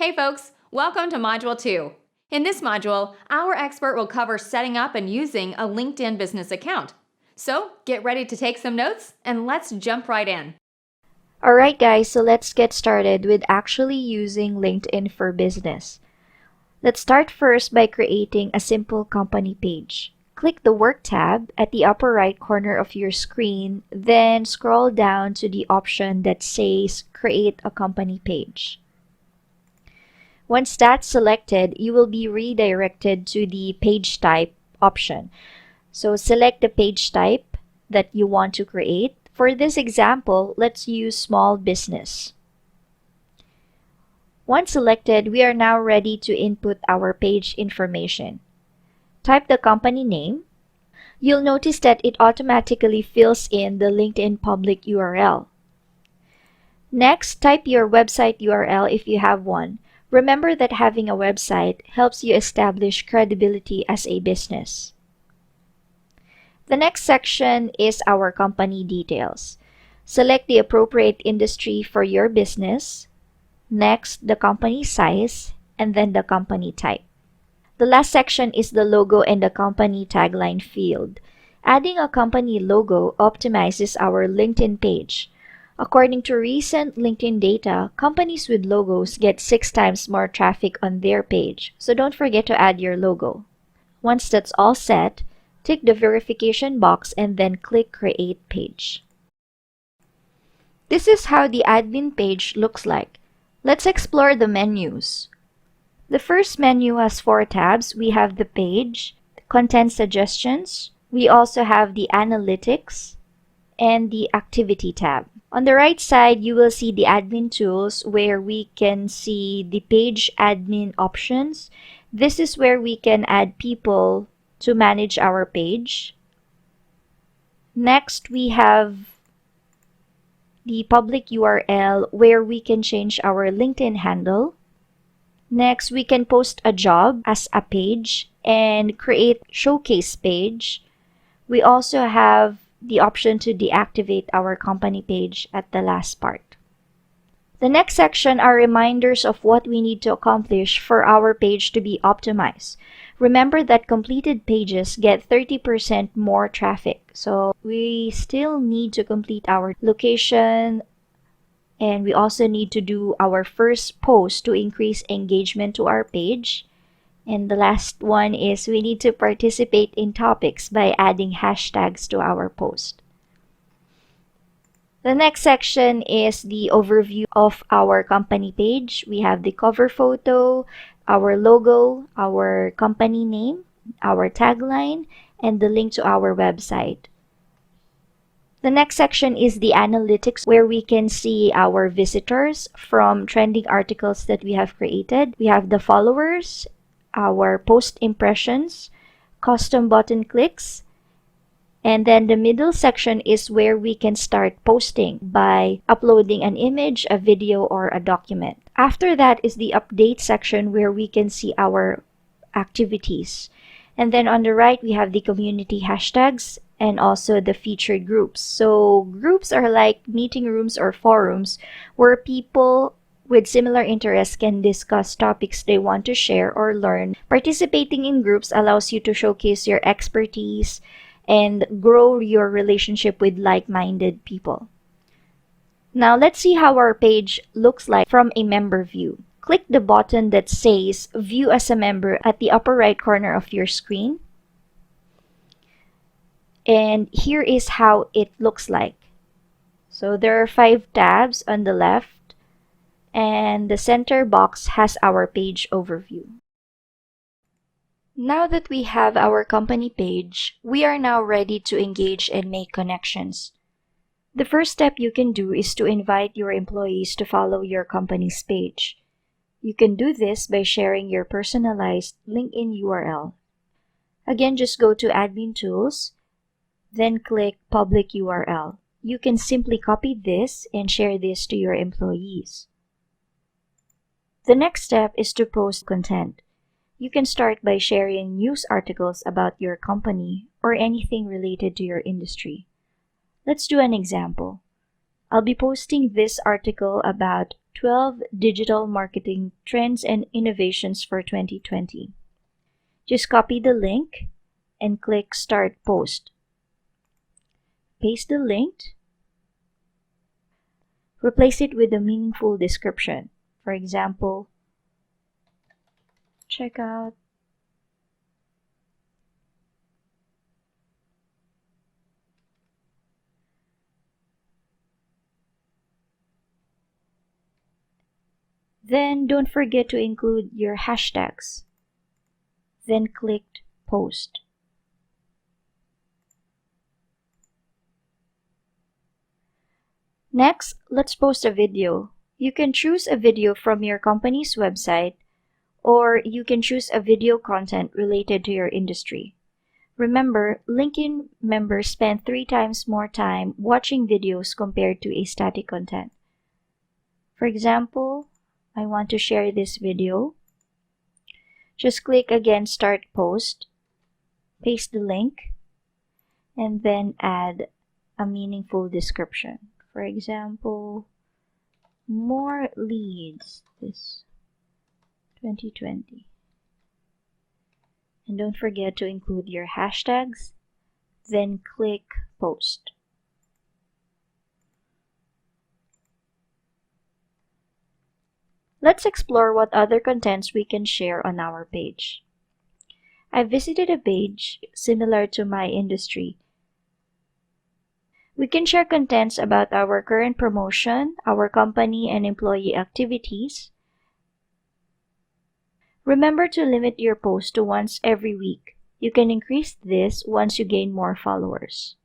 Hey folks, welcome to Module 2. In this module, our expert will cover setting up and using a LinkedIn business account. So get ready to take some notes and let's jump right in. Alright guys, so let's get started with actually using LinkedIn for business. Let's start first by creating a simple company page. Click the Work tab at the upper right corner of your screen, then scroll down to the option that says Create a Company Page. Once that's selected, you will be redirected to the Page Type option. So select the page type that you want to create. For this example, let's use small business. Once selected, we are now ready to input our page information. Type the company name. You'll notice that it automatically fills in the LinkedIn public URL. Next, type your website URL if you have one. Remember that having a website helps you establish credibility as a business. The next section is our company details. Select the appropriate industry for your business. Next, the company size, and then the company type. The last section is the logo and the company tagline field. Adding a company logo optimizes our LinkedIn page. According to recent LinkedIn data, companies with logos get 6 times more traffic on their page, so don't forget to add your logo. Once that's all set, tick the verification box and then click Create Page. This is how the admin page looks like. Let's explore the menus. The first menu has 4 tabs. We have the page, content suggestions. We also have the analytics and the activity tab. On the right side, you will see the admin tools where we can see the page admin options. This is where we can add people to manage our page. Next, we have the public URL where we can change our LinkedIn handle. Next, we can post a job as a page and create showcase page. We also have the option to deactivate our company page at the last part. The next section are reminders of what we need to accomplish for our page to be optimized. Remember that completed pages get 30% more traffic. So we still need to complete our location, and we also need to do our first post to increase engagement to our page. And the last one is we need to participate in topics by adding hashtags to our post. The next section is the overview of our company page. We have the cover photo, our logo, our company name, our tagline, and the link to our website. The next section is the analytics where we can see our visitors from trending articles that we have created. We have the followers, our post impressions, custom button clicks, and then the middle section is where we can start posting by uploading an image, a video, or a document. After that is the update section where we can see our activities. And then on the right, we have the community hashtags and also the featured groups. So groups are like meeting rooms or forums where people with similar interests can discuss topics they want to share or learn. Participating in groups allows you to showcase your expertise and grow your relationship with like-minded people. Now let's see how our page looks like from a member view. Click the button that says View as a Member at the upper right corner of your screen. And here is how it looks like. So there are 5 tabs on the left, and the center box has our page overview. Now that we have our company page, we are now ready to engage and make connections. The first step you can do is to invite your employees to follow your company's page. You can do this by sharing your personalized LinkedIn URL. Again, just go to Admin Tools, then click Public URL. You can simply copy this and share this to your employees. The next step is to post content. You can start by sharing news articles about your company or anything related to your industry. Let's do an example. I'll be posting this article about 12 digital marketing trends and innovations for 2020. Just copy the link and click Start Post. Paste the link. Replace it with a meaningful description. For example, check out Then don't forget to include your hashtags. Then click Post. Next, let's post a video. You can choose a video from your company's website, or you can choose a video content related to your industry. Remember, LinkedIn members spend 3 times more time watching videos compared to a static content. For example, I want to share this video. Just click again Start Post, paste the link, and then add a meaningful description. For example, more leads this 2020. And don't forget to include your hashtags, then click Post. Let's explore what other contents we can share on our page. I visited a page similar to my industry. We can share contents about our current promotion, our company and employee activities. Remember to limit your post to once every week. You can increase this once you gain more followers.